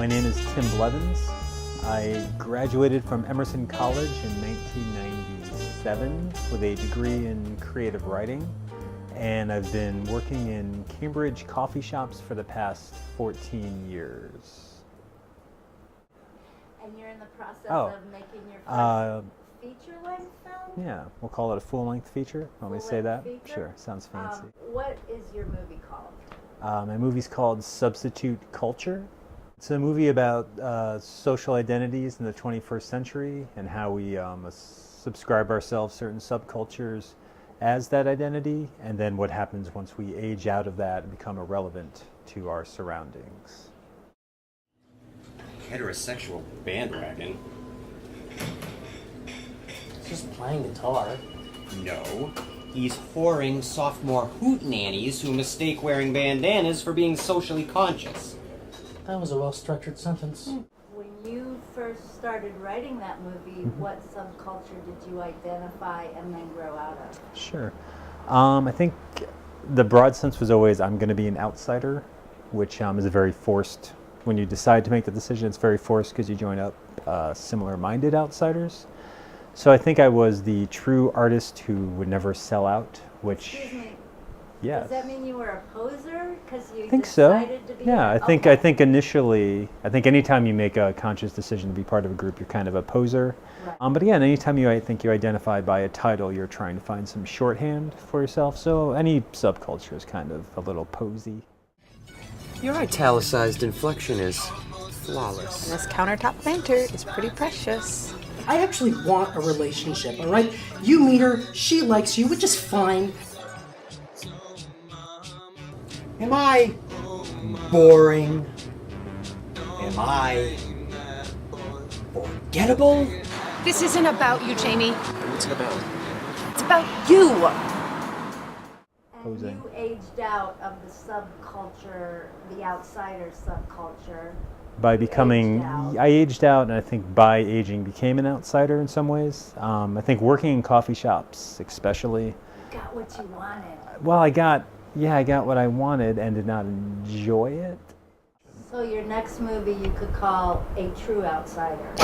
My name is Tim Blevins. I graduated from Emerson College in 1997 with a degree in creative writing, and I've been working in Cambridge coffee shops for the past 14 years. And you're in the process of making your first feature-length film? Yeah, we'll call it a full-length feature. Want me to say that? Feature? Sure, sounds fancy. What is your movie called? My movie's called Substitute Culture. It's a movie about social identities in the 21st century and how we subscribe ourselves certain subcultures as that identity, and then what happens once we age out of that and become irrelevant to our surroundings. Heterosexual bandwagon? He's just playing guitar. No. He's whoring sophomore hootenannies who mistake wearing bandanas for being socially conscious. That was a well-structured sentence. When you first started writing that movie, what subculture did you identify and then grow out of? Sure. I think the broad sense was always I'm going to be an outsider, which is a very forced, when you decide to make the decision, it's very forced because you join up similar-minded outsiders. So I think I was the true artist who would never sell out, which... Excuse me. Yes. Does that mean you were a poser? Because you think decided so. to be Yeah, I think initially, anytime you make a conscious decision to be part of a group, you're kind of a poser. Right. But again, anytime you identify by a title, you're trying to find some shorthand for yourself. So any subculture is kind of a little posy. Your italicized inflection is flawless. And this countertop banter is pretty precious. I actually want a relationship, all right? You meet her, she likes you, which is fine. Am I boring? Am I forgettable? This isn't about you, Jamie. What's it about? It's about you. And Posing. you aged out of the subculture, the outsider subculture. By You becoming, aged out. I aged out, and I think by aging became an outsider in some ways. I think working in coffee shops, especially. You got what you wanted. Well, I got what I wanted and did not enjoy it. So your next movie you could call A True Outsider.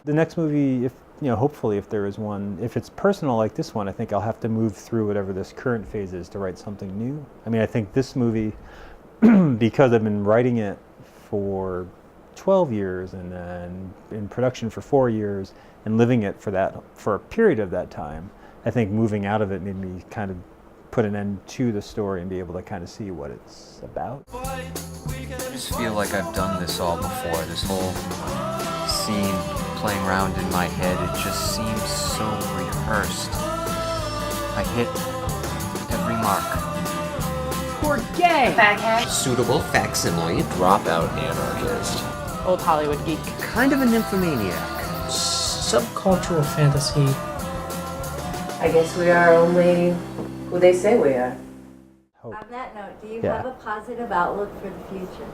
The next movie, hopefully if there is one, if it's personal like this one, I think I'll have to move through whatever this current phase is to write something new. I mean, I think this movie, because I've been writing it for 12 years and then in production for 4 years and living it for a period of that time, I think moving out of it made me kind of put an end to the story and be able to kind of see what it's about. I just feel like I've done this all before. This whole scene playing around in my head, it just seems so rehearsed. I hit every mark. We're gay! Baghead. Suitable facsimile. Dropout anarchist. Old Hollywood geek. Kind of a nymphomaniac. Subcultural fantasy. I guess we are only who they say we are. Hope. On that note, do you Yeah. have a positive outlook for the future?